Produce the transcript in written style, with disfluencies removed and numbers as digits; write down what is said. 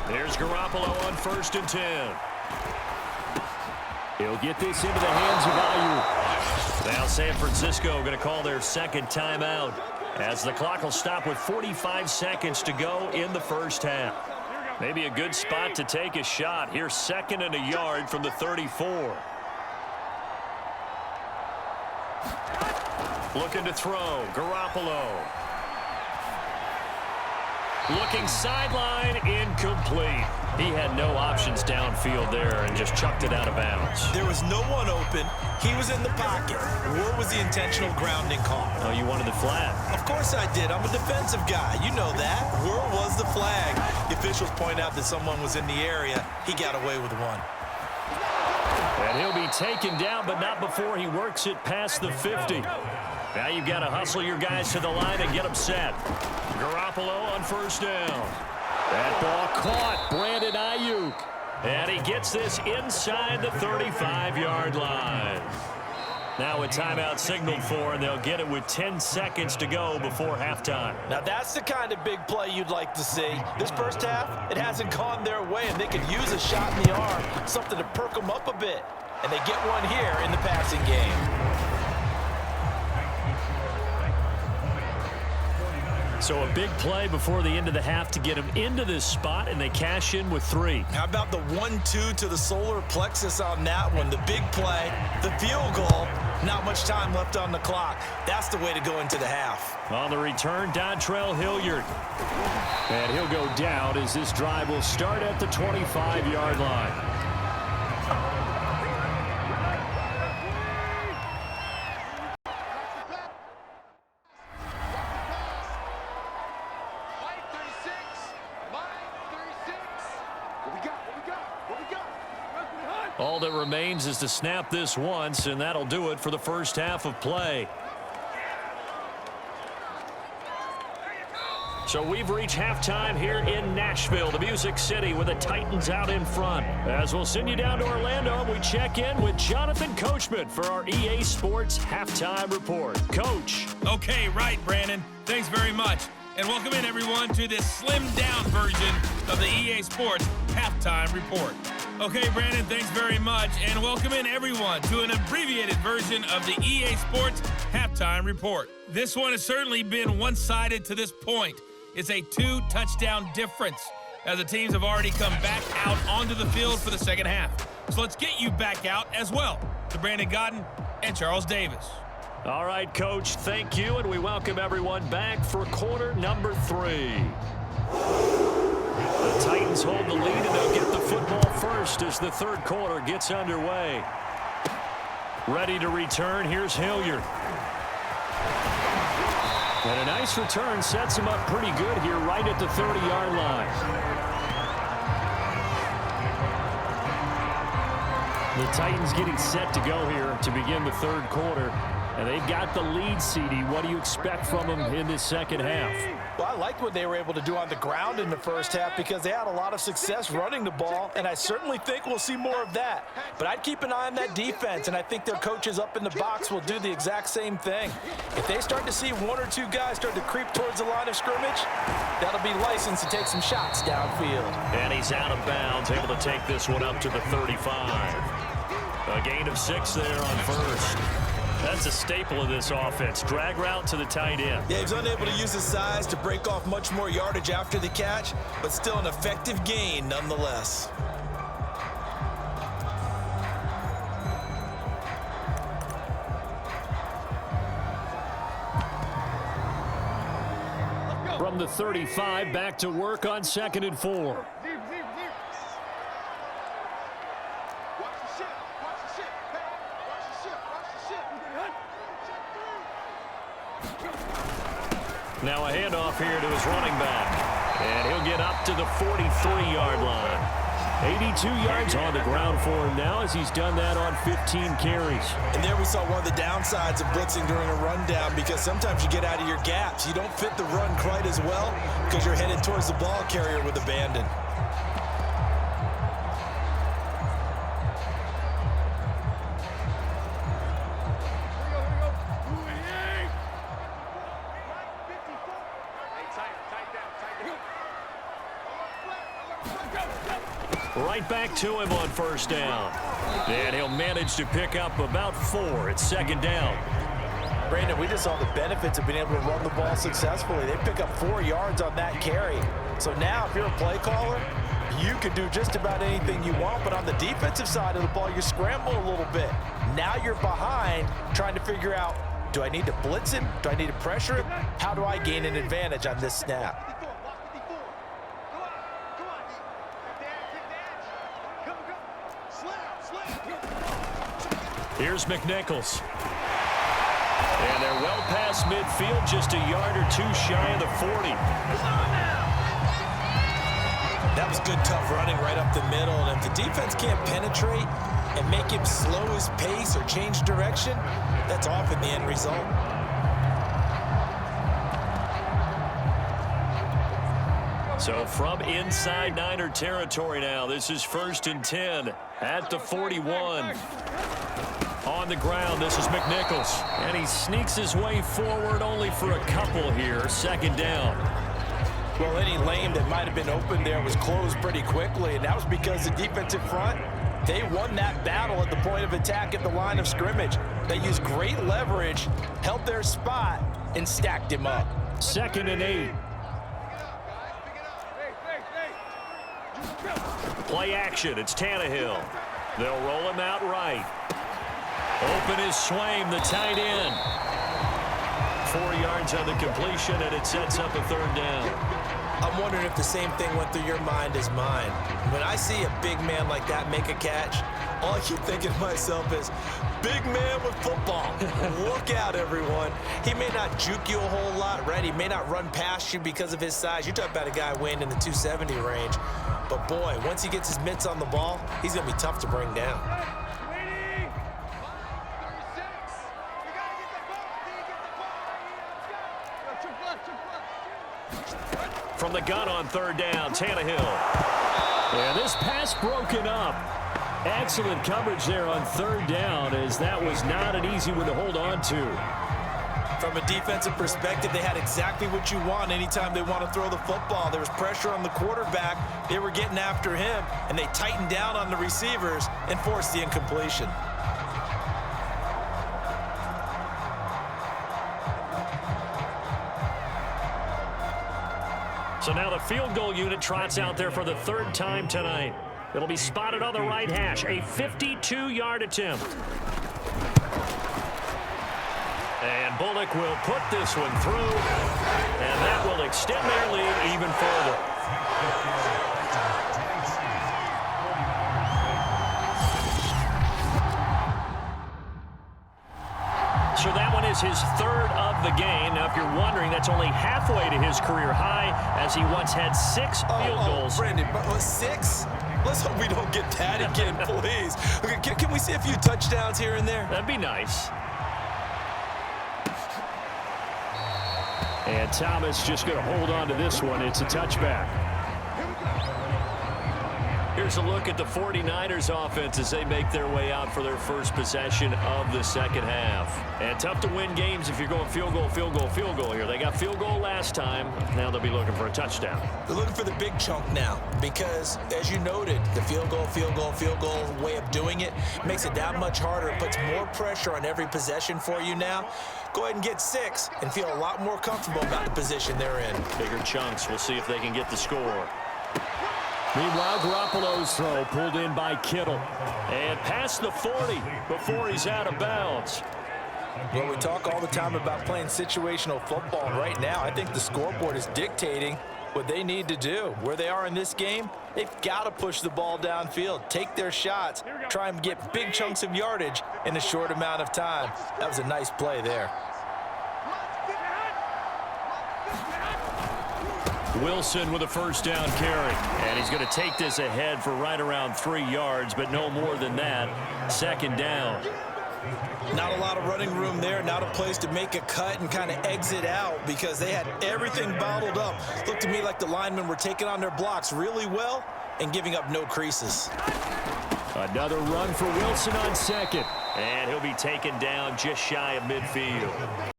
There's Garoppolo on 1st and 10. He'll get this into the hands of Ayuk. Now San Francisco going to call their second timeout as the clock will stop with 45 seconds to go in the first half. Maybe a good spot to take a shot. Here's 2nd and a yard from the 34. Looking to throw. Garoppolo. Looking sideline, incomplete. He had no options downfield there and just chucked it out of bounds. There was no one open. He was in the pocket. Where was the intentional grounding call? Oh, you wanted the flag. Of course I did. I'm a defensive guy. You know that. Where was the flag? The officials point out that someone was in the area. He got away with one. And he'll be taken down, but not before he works it past the 50. Now you've got to hustle your guys to the line and get them set. Garoppolo on 1st down. That ball caught. Brandon Ayuk. And he gets this inside the 35-yard line. Now a timeout signaled for, and they'll get it with 10 seconds to go before halftime. Now that's the kind of big play you'd like to see. This first half, it hasn't gone their way, and they could use a shot in the arm, something to perk them up a bit. And they get one here in the passing game. So a big play before the end of the half to get him into this spot, and they cash in with 3. How about the 1-2 to the solar plexus on that one? The big play, the field goal, not much time left on the clock. That's the way to go into the half. On the return, Dontrell Hilliard. And he'll go down as this drive will start at the 25-yard line. All that remains is to snap this once, and that'll do it for the first half of play. So we've reached halftime here in Nashville, the Music City, with the Titans out in front. As we'll send you down to Orlando, we check in with Jonathan Coachman for our EA Sports Halftime Report. Coach. Okay, right, Brandon. Thanks very much. And welcome in, everyone, to this slimmed-down version of the EA Sports Halftime Report. Okay, Brandon, thanks very much. And welcome in, everyone, to an abbreviated version of the EA Sports Halftime Report. This one has certainly been one-sided to this point. It's a 2-touchdown difference, as the teams have already come back out onto the field for the second half. So let's get you back out as well to Brandon Gaudin and Charles Davis. All right, Coach, thank you, and we welcome everyone back for quarter number 3. The Titans hold the lead, and they'll get the football first as the third quarter gets underway. Ready to return, here's Hilliard. And a nice return sets him up pretty good here right at the 30-yard line. The Titans getting set to go here to begin the third quarter. And they've got the lead, CD. What do you expect from them in this second half? Well, I liked what they were able to do on the ground in the first half because they had a lot of success running the ball, and I certainly think we'll see more of that. But I'd keep an eye on that defense, and I think their coaches up in the box will do the exact same thing. If they start to see 1 or 2 guys start to creep towards the line of scrimmage, that'll be licensed to take some shots downfield. And he's out of bounds, able to take this one up to the 35. A gain of 6 there on first. That's a staple of this offense. Drag route to the tight end. Yeah, he's unable to use his size to break off much more yardage after the catch, but still an effective gain nonetheless. From the 35, back to work on 2nd and 4. Now a handoff here to his running back. And he'll get up to the 43-yard line. 82 yards on the ground for him now as he's done that on 15 carries. And there we saw one of the downsides of blitzing during a rundown because sometimes you get out of your gaps. You don't fit the run quite as well because you're headed towards the ball carrier with abandon. Right back to him on first down. And he'll manage to pick up about 4 at second down. Brandon, we just saw the benefits of being able to run the ball successfully. They pick up 4 yards on that carry. So now if you're a play caller, you can do just about anything you want, but on the defensive side of the ball, you scramble a little bit. Now you're behind trying to figure out, do I need to blitz him? Do I need to pressure him? How do I gain an advantage on this snap? Here's McNichols. And they're well past midfield, just a yard or 2 shy of the 40. That was good, tough running right up the middle. And if the defense can't penetrate and make him slow his pace or change direction, that's often the end result. So from inside Niner territory now, this is 1st and 10 at the 41. On the ground, this is McNichols. And he sneaks his way forward only for a couple here. 2nd down. Well, any lane that might have been open there was closed pretty quickly, and that was because the defensive front, they won that battle at the point of attack at the line of scrimmage. They used great leverage, held their spot, and stacked him up. 2nd and 8. Play action, it's Tannehill. They'll roll him out right. Open is Swaim, the tight end. 4 yards on the completion, and it sets up a 3rd down. I'm wondering if the same thing went through your mind as mine. When I see a big man like that make a catch, all I keep thinking to myself is, big man with football. Look out, everyone. He may not juke you a whole lot, right? He may not run past you because of his size. You're talking about a guy weighing in the 270 range. But, boy, once he gets his mitts on the ball, he's going to be tough to bring down. From the gun on 3rd down, Tannehill. And this pass broken up. Excellent coverage there on 3rd down, as that was not an easy one to hold on to. From a defensive perspective, they had exactly what you want anytime they want to throw the football. There was pressure on the quarterback. They were getting after him, and they tightened down on the receivers and forced the incompletion. So now the field goal unit trots out there for the 3rd time tonight. It'll be spotted on the right hash, a 52-yard attempt. And Bullock will put this one through, and that will extend their lead even further. So that one is his 3rd of the game. Now, if you're wondering, that's only halfway to his career high, as he once had 6 field goals. Brandon, but 6? Let's hope we don't get that again, please. Okay, can we see a few touchdowns here and there? That'd be nice. And Thomas just going to hold on to this one. It's a touchback. Here's a look at the 49ers offense as they make their way out for their first possession of the 2nd half. And tough to win games if you're going field goal, field goal, field goal here. They got field goal last time. Now they'll be looking for a touchdown. They're looking for the big chunk now because, as you noted, the field goal, field goal, field goal way of doing it makes it that much harder. It puts more pressure on every possession for you now. Go ahead and get 6 and feel a lot more comfortable about the position they're in. Bigger chunks. We'll see if they can get the score. Meanwhile, Garoppolo's throw pulled in by Kittle. And past the 40 before he's out of bounds. Well, we talk all the time about playing situational football, and right now I think the scoreboard is dictating what they need to do. Where they are in this game, they've got to push the ball downfield, take their shots, try and get big chunks of yardage in a short amount of time. That was a nice play there. Wilson with a 1st down carry. And he's going to take this ahead for right around 3 yards, but no more than that. 2nd down. Not a lot of running room there, not a place to make a cut and kind of exit out because they had everything bottled up. Looked to me like the linemen were taking on their blocks really well and giving up no creases. Another run for Wilson on 2nd. And he'll be taken down just shy of midfield.